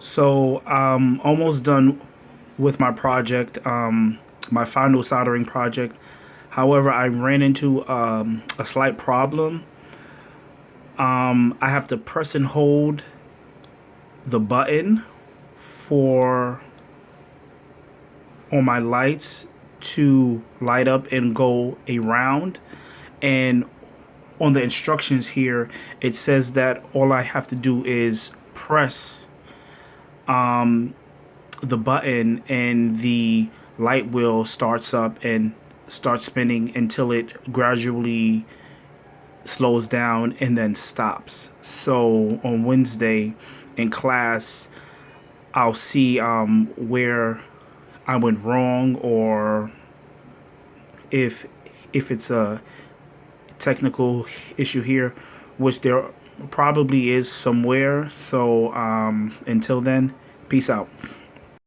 So I'm almost done with my project, my final soldering project. However, I ran into a slight problem. I have to press and hold the button for on my lights to light up and go around. And on the instructions here, it says that all I have to do is press the button and the light wheel starts up and starts spinning until it gradually slows down and then stops. So on Wednesday in class, I'll see where I went wrong, or if it's a technical issue here, which there probably is somewhere. So until then, peace out.